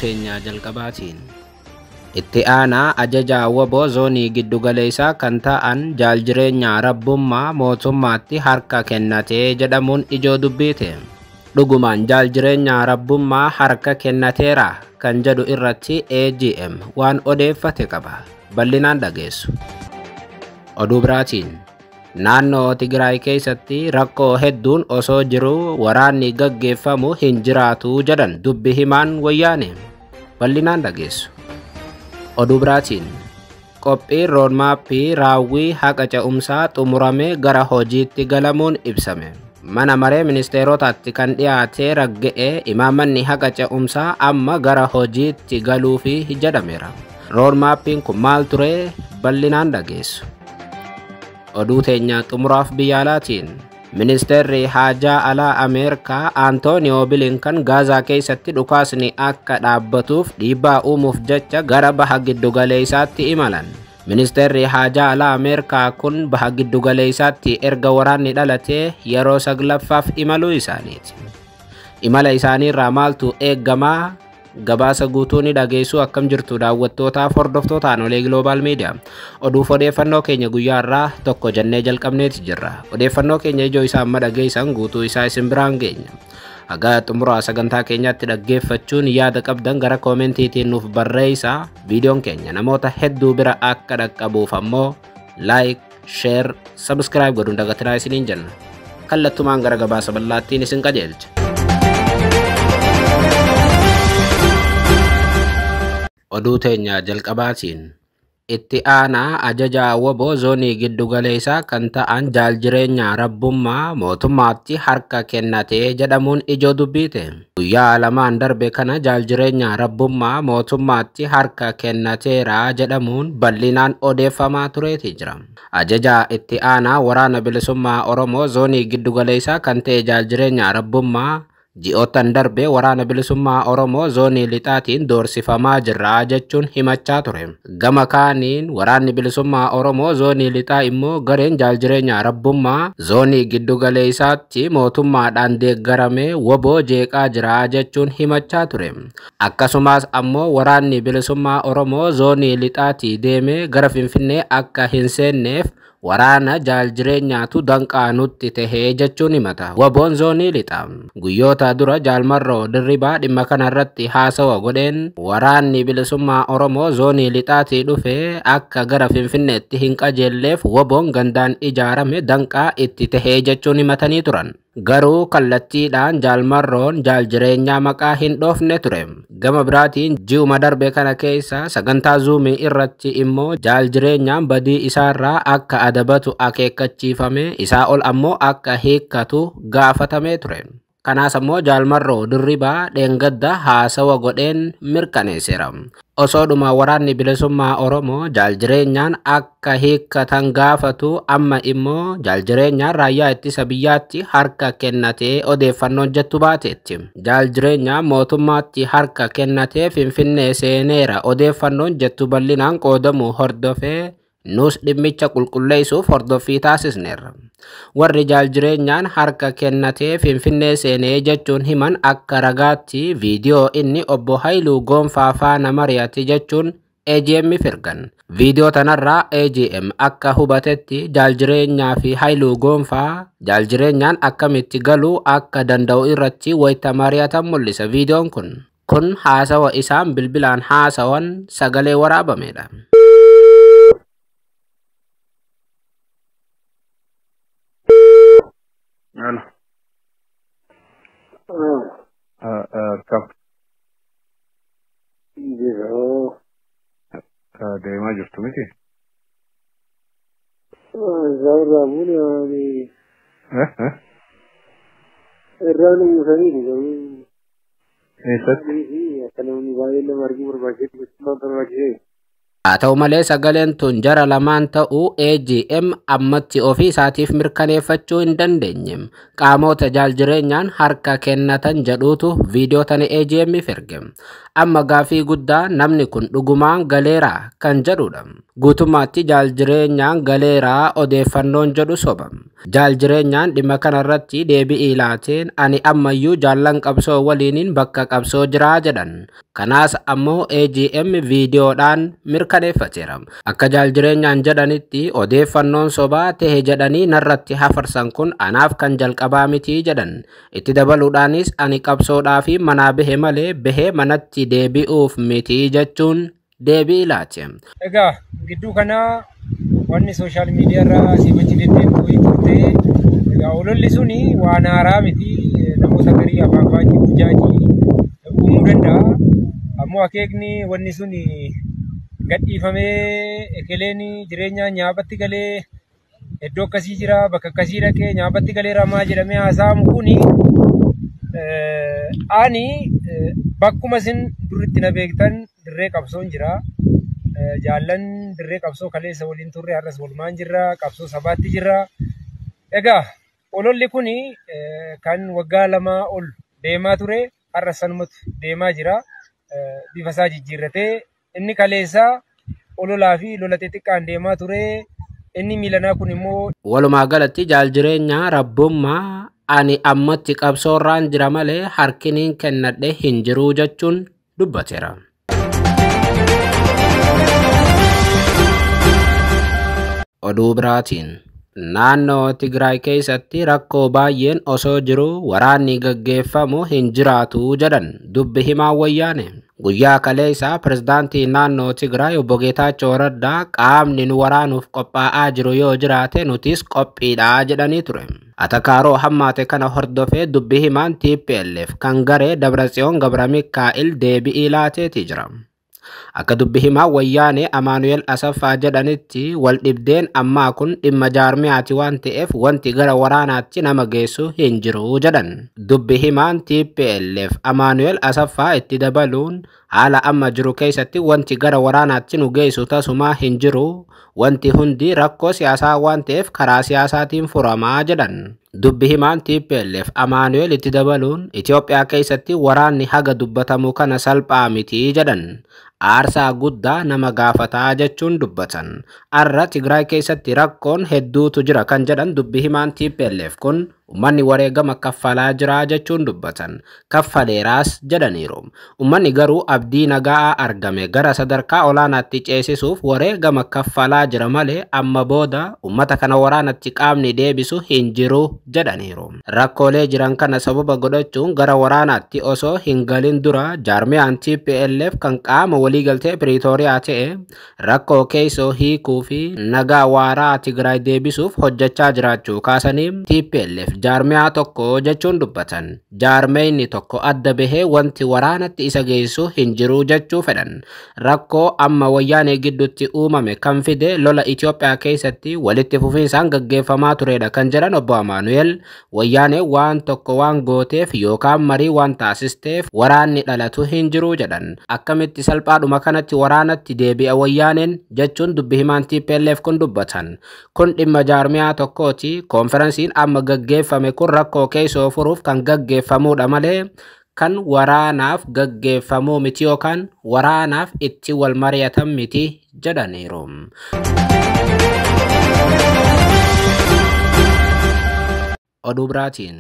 teenya jalqabaatiin. Itti aanaa ajajaa waboo zoonii giddugaleessaa kan ta'an jaal jireenyaa rabbummaa mootummaatti harka kennatee jedhamuun ijoo dubbiite. Dhugumaan jaal jireenyaa rabbummaa harka kennateera kan jedhu irratti AGM waan odeeffate qaba. Bal'inaan dhageessu. Oduu biraatiin naannoo Tigraay keessatti rakkoo hedduun osoo jiruu waraanni gaggeeffamu hin jiraatu jedhan dubbi himaan wayyaane. Bal'inaan dhageessu. Oduu biraatiin qophiin roodmaappii raawwii haqa ce'umsaa xumuramee gara hojiitti galamuun ibsame. Mana maree ministeerotaatti kan dhiyaate ragga'ee imaammanni haqa ce'umsaa amma gara hojiitti galuufi jedhameera. Roodmaappiin kun maal ture? Bal'inaan dhageessu. Oduu teenya xumuraaf biyya alaatiin Ministeerri Haajaa Alaa Ameerikaa Antooniyoo Bilinkan Gaazaa keessatti dhukaasni akka dhaabbatuuf dhiibbaa uumuuf jecha gara baha giddugaleessaatti imalan. Ministeerri Haajaa Alaa Ameerikaa kun baha giddugaleessaatti erga waraanni dhalatee yeroo saglaffaaf imaluu isaaniiti. Imala isaaniirraa maaltu eeggamaa? Gabaasa guutuu ni dhageessu. Akkam jirtu daawwattootaaf hordoftootaan Olee Global Media. Oduuf odeeffannoo keenya guyyaarraa tokko jennee jalqabneeti jirra. Odeeffannoo keenya ijoo isaa amma dhageessan guutuu isaa isin biraan geenya. Haga xumuraa sagantaa keenyaatti dhaggeeffachuun yaada qabdan gara koomentiitiin nuuf barreessaa. Viidiyoon keenya namoota hedduu bira akka dhaqqabuuf ammoo like, share, subscribe godhuun dagatinaa isiniin jenna. Kallattumaan gara gabaasa bal'aattiin isin qajeelcha. Oduu teenya jalqabaatiin itti aanaa ajajaa waboo zoonii giddugaleessaa kan ta'an jaal jireenyaa rabbummaa mootummaatti harka kennatee jedhamuun ijoo dubbiite. Guyyaa lamaan darbe kana jaal jireenyaa rabbummaa mootummaatti harka kennateera jedhamuun bal'inaan odeeffamaa tureeti jira. Ajajaa itti aanaa waraana bilisummaa Oromoo zoonii giddugaleessaa kan ta'e jaal jireenyaa rabbummaa ji'ootan darbe waraana bilisummaa Oromoo zoonii lixaatiin doorsifamaa jirra jechuun himachaa ture. Gama kaaniin waraanni bilisummaa Oromoo zoonii lixaa immoo gareen jaal jireenyaa rabbummaa zoonii giddugaleessaatti mootummaadhaan deeggaramee waboo jeeqaa jira jechuun himachaa ture. Akkasumas ammoo waraanni bilisummaa Oromoo zoonii lixaatii deemee gara Finfinnee akka hin seenneef waraana jaal jireenyaatu danqaa nutti tahee jechuun himata. Waboon zoonii lixaa guyyoota dura jaalmarroo dirribaa dhimma kanarratti haasawa godheen waraanni bilisummaa Oromoo zoonii lixaatii dhufee akka gara Finfinneetti hin qajeelleef waboon gandaan ijaarame danqaa itti tahee jechuun himatanii turan. Garuu kallattiidhaan jaalmarroon jaal jireenyaa maqaa hin dhoofne ture. Gama biraatiin ji'uma darbe kana keessa sagantaa zuumii irratti immoo jaal jireenyaan badii isaarraa akka adabatu akeekkachiifame, isaa ol ammoo akka hiikkatu gaafatamee ture. Kanaas ammoo jaalmarroo dirribaa dheengadda haasawa godheen mirkaneesseera. Osoodhuma waraanni bilisummaa Oromoo jaal jireenyaan akka hiikkatan gaafatu amma immoo jaal jireenyaan raayyaa ittisa biyyaatti harka kennatee odeeffannoon jettu baateetti. Jaal jireenyaan mootummaatti harka kennatee Finfinnee seeneera odeeffannoon jettu bal'inaan qoodamuu hordofee nus dhimmicha qulqulleessuuf hordoffii taasisneerra. Warri jaal jireenyaan harka kennatee Finfinnee seenee jechuun himan akka ragaatti viidiyoo inni obbo Haayiluu Goonfaa faana mari'ate jechuun AGM firgan. Viidiyoo tanarraa AGM akka hubatetti jaal jireenyaa fi Haayiluu Goonfaa jaal jireenyaan akkamitti galuu akka danda'u irratti wayita mari'atan mul'isa. Viidiyoon kun haasawa isaan bilbilaan haasawan sagalee waraabamedha. Halo. Kap. Jiro. Deemaa jirtu miti? Zaurraa bu'uuni. Irraan uwwisanii jiru. Eessatti? Akka namni baay'ee nama arguu barbaachisutti gochuudhaan barbaachise. haa ta'u malee sagaleen tun jara lamaan ta'uu AGM ammatti ofii isaatiif mirkaneeffachuu hin dandeenye. Qaamota jaaljireenyaan harka kennatan jedhuutu viidiyoo tana AGM'if erge. Amma gaafii guddaa namni kun dhugumaan galeeraa kan jedhudha. Guutummaatti jaaljireenyaan galeeraa odeeffannoon jedhu soba. Jaaljireenyaan dhimma kanarratti deebii laateen ani ammayyuu jaallan qabsoo waliiniin bakka qabsoo jiraa jedhan. Kanaas ammoo AGM viidiyoodhaan mirkaneeffateera. Akka jaaljireenyaan jedhanitti odeeffannoon sobaa ta'e jedhanii narratti hafarsan kun anaaf kan jalqabaa miti jedhan. Itti dabaluudhaanis ani qabsoodhaa fi manaa bahe malee bahee manatti deebi'uuf miti jechuun deebii laate. Egaa gidduu kana wanni sooshaal miidiyaa irraa asii wajji deddeebi'uu turte. Egaa ololli suni waan haaraa miti, namoota garii afaan baay'ee bujaajii uumuu danda'a. Ammoo akeekni wanni suni gadhiifamee ekeleen jireenya nyaabatti galee iddoo akkasii jira, bakka akkasii dhaqee nyaabatti galee ramaa jedhamee haasa'amu kuni ani bakkuma isin duritti na beektan dirree qabsoon jira. Jaallan dirree qabsoo kaleessa waliin turre har'as walumaan jirra, qabsoo sabaatti jirra. Egaa ololli kuni kan waggaa lamaa ol deemaa ture, har'as sanumatu deemaa jira. Bifa isaa jijjiirratee inni kaleessa ololaa fi lola xixiqqaan deemaa ture. Inni miilanaa kun immoo walumaa galatti jaaljireenya rabbummaa ani ammatti qabsoorraan jira malee harkiniin kennadhe hin jiru jechuun dubbateera. Oduu biraatiin naannoo Tigraay keessatti rakkoo baay'een osoo jiru waraanni gaggeeffamu hin jiraatu jedhan dubbi himaa wayyaane. Guyyaa kaleessa pirezidaantii naannoo Tigraay obbo Geetaachoo Raddaa qaamni nu waraanuuf qophaa'aa jiru yoo jiraate nutis qophiidha jedhanii ture. Atakaaroo hammaate kana hordofee dubbi himaan TPLF kan garee Dabratsiyoon Gabra Mikaa'il deebi'ii laateetii jira. Akka dubbi himaa wayyaane Amaanu'eel Asaffaa jedhanitti wal dhibdeen ammaa kun dhimma jaarmiyaati waan ta'eef wanti gara waraanaatti nama geessu hin jiru jedhan. Dubbi himaan TPLF Amaanu'eel Asaffaa itti dabaluun haala amma jiru keessatti wanti gara waraanaatti nu geessu tasumaa hin jiru, wanti hundi rakkoo siyaasaa waan ta'eef karaa siyaasaatiin furamaa jedhan. Dubbi himaan TPLF Amaanu'eel itti dabaluun Itoophiyaa keessatti waraanni haga dubbatamu kana salphaa miti jedhan. Aarsaa guddaa nama gaafataa jechuun dubbatan. Arra Tigraay keessatti rakkoon hedduutu jira kan jedhan dubbi himaan TPLF kun ummanni wareegama kaffalaa jira jechuun dubbatan. Kaffaleeraas jedhaniiru. Ummanni garuu abdii nagaa argame gara sadarkaa olaanaatti ceesisuuf wareegama kaffalaa jira malee amma booda ummata kana waraanatti qaamni deebisu hin jiru jedhaniiru. Rakkoolee jiran kana sababa godhachuun gara waraanaatti osoo hin galin dura jaarmiyaan TPLF kan qaama waliigaltee Piriitooriyaa ta'e rakkoo keessoo hiikuu fi nagaa waaraa Tigraay deebisuuf hojjechaa jiraachuu kaasanii TPLF jaarmiyaa tokko jechuun dubbatan. Jaarmeenni tokko adda bahee wanti waraanatti isa geessu hin jiru jechuu fedhan. Rakkoo amma wayyaanee gidduutti uumame kan fide lola Itoophiyaa keessatti walitti fufiinsaan gaggeeffamaa turedha kan jedhan obbo Amaanu'eel wayyaanee waan tokko waan gooteef yookaan marii waan taasisteef waraanni dhalatu hin jiru jedhan. Akkamitti salphaadhuma kanatti waraanatti deebi'a wayyaaneen jechuun dubbi himaan TPLF kun dubbatan. Kun dhimma jaarmiyaa tokkooti. Konferensiin amma gaggeeffame kun rakkoo keessoo furuuf kan gaggeeffamudha malee kan waraanaaf gaggeeffamuu miti yookaan waraanaaf itti wal mari'atan miti jedhaniiru. Oduu biraatiin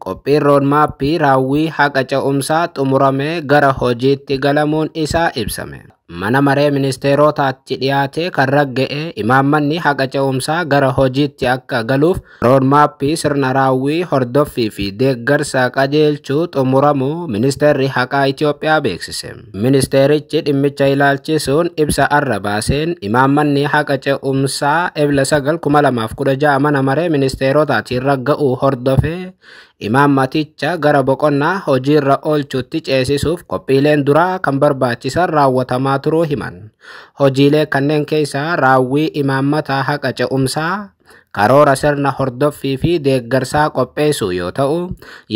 qophiin roodmaappii raawwii haqa ce'umsaa xumuramee gara hojiitti galamuun isaa ibsame. Mana maree ministeerotaatti dhiyaate kan ragga'e imaammanni haqa ce'umsaa gara hojiitti akka galuuf roodmaappii sirna raawwii hordoffii fi deeggarsa qajeelchuu xumuramuu ministeerri haqaa Itoophiyaa beeksise. Ministeerichi dhimmicha ilaalchisuun ibsa arra baaseen imaammanni haqa ce'umsaa ebla 9/2016 mana maree ministeerotaatiin ragga'uu hordofee imaammaticha gara boqonnaa hojiirra oolchuutti ceesisuuf qophiileen duraa kan barbaachisan raawwatamaa turuu himan. Hojiilee kanneen keessaa raawwii imaammataa haqa ce'umsaa karoora sirna hordoffii fi deeggarsaa qopheessuu yoo ta'u,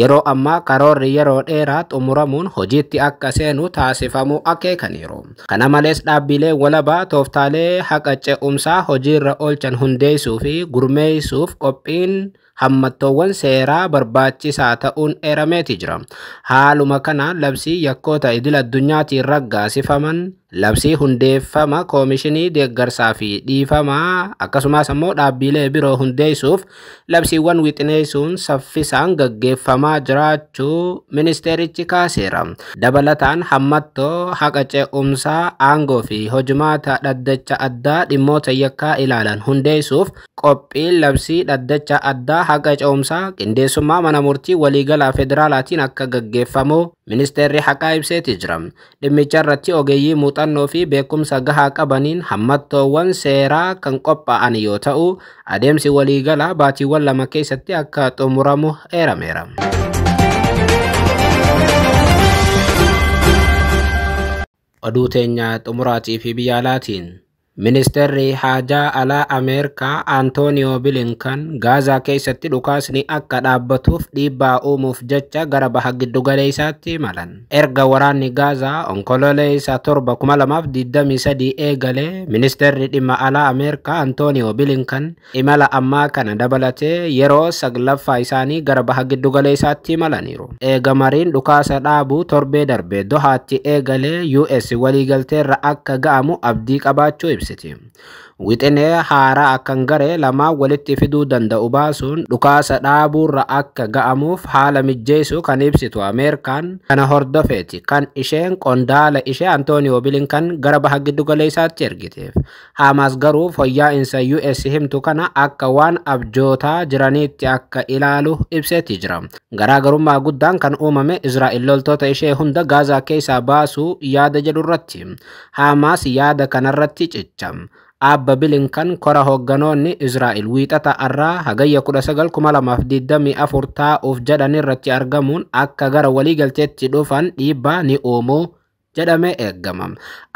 yeroo ammaa karoorri yeroo dheeraa xumuramuun hojiitti akka seenu taasifamuu akeekaniiru. Kana malees dhaabbilee walabaa tooftaalee haqa ce'umsaa hojiirra oolchan hundeessuu fi gurmeessuuf qophiin hammattoowwan seeraa barbaachisaa ta'uun eerameeti jira. Haaluma kanaan labsii yakkoota idil addunyaatiin raggaasifaman, labsii hundeeffama koomishinii deeggarsaa fi dhiifamaa akkasumas ammoo dhaabbilee biroo hundeessuuf labsiiwwan wixineessuun saffisaan gaggeeffamaa jiraachuu ministeerichi kaaseera. Dabalataan hammattoo haqa ce'umsaa aangoo fi hojimaata dhaddacha addaa dhimmoota yakkaa ilaalan hundeessuuf qophiin labsii dhaddacha addaa haqa ce'umsaa qindeessummaa mana murtii waliigalaa federaalaatiin akka gaggeeffamu ministeerri haqaa ibseeti jira. Dhimmicha irratti ogeeyyii muuxannoo fi beekumsa gahaa qabaniin hammattoowwan seeraa kan qophaa'an yoo ta'u, adeemsi waliigalaa baatiiwwan 2 keessatti akka xumuramu eerameera. Oduu teenya xumuraatii fi biyya alaatiin Ministeerri haajaa alaa Ameerikaa Antooniyoo Bilinkan Gaazaa keessatti dhukaasni akka dhaabbatuuf dhiibbaa uumuuf jecha gara baha giddugaleessaatti imalan. Erga waraanni Gaazaa onkololeessa 7/2023 eegalee, Ministeerri dhimma alaa Ameerikaa Antooniyoo Bilinkan imala ammaa kana dabalatee yeroo 9ffaa isaanii gara baha giddugaleessaatti imalaniiru. Eegamariin dhukaasa dhaabuu torbee darbee Dohaatti eegalee US waliigalteerra akka ga'amu abdii qabaachuu ibsa. Wixinee haaraa akkan garee lamaan walitti fiduu danda'u baasuun dhukaasa dhaabuurra akka ga'amuuf haala mijjeessuu kan ibsitu Ameerikaan kana hordofeeti kan isheen qondaala ishee Antooniyoo Bilinkan gara baha giddugaleessaatti ergiteef. Hamaas garuu fooyya'insa US himtu kana akka waan abjootaa jiraniitti akka ilaalu ibseeti jira. Garaagarummaa guddaan kan uumame Israa'el loltoota ishee hunda Gaazaa keessaa baasuu yaada jedhu irratti. Hamaas yaada kanarratti cicham. Abba Bilinkan kora hoogganoonni Israa'el wiixata irraa hagayya 19/2024 taa'uuf jedhan irratti argamuun akka gara waliigalteetti dhufan dhiibbaa ni uumu jedhamee eegama.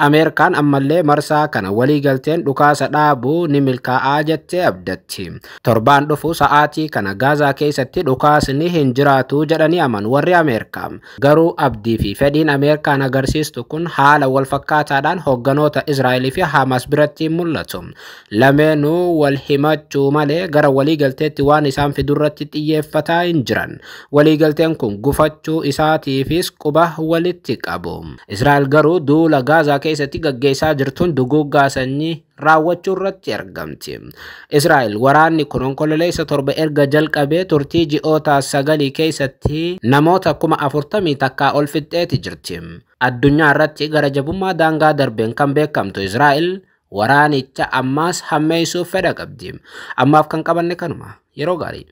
Ameerikaan ammallee marsaa kana waliigalteen dhukaasa dhaabuu ni milkaa'aa jettee abdatti. Torbaan dhufu sa'aatii kana Gaazaa keessatti dhukaasni hin jiraatu jedhanii amanu warri Ameerikaa. Garuu abdii fi fedhiin Ameerikaan agarsiistu kun haala wal fakkaataadhaan hoogganoota Israa'el fi Hamaas biratti mul'atu. Lameenuu wal himachuu malee gara waliigalteetti waan isaan fidurratti xiyyeeffataa hin jiran. Waliigalteen kun gufachuu isaatiifis quba walitti qabu. Israa'el garuu duula Gaazaa keessatti gaggeessaa jirtuun duguuggaa sanyii raawwachuu irratti argamti. Israa'el waraanni kun onkololeessa 7 erga jalqabee turtii ji'oota 9 keessatti namoota 40,000 takkaa ol fixxeeti jirti. Addunyaa irratti gara jabummaa daangaa darbeen kan beekamtu Israa'el waraanicha ammaas hammeessuuf fedha qabdi. Ammaaf kan qabanne kanuma. Yeroo gaarii.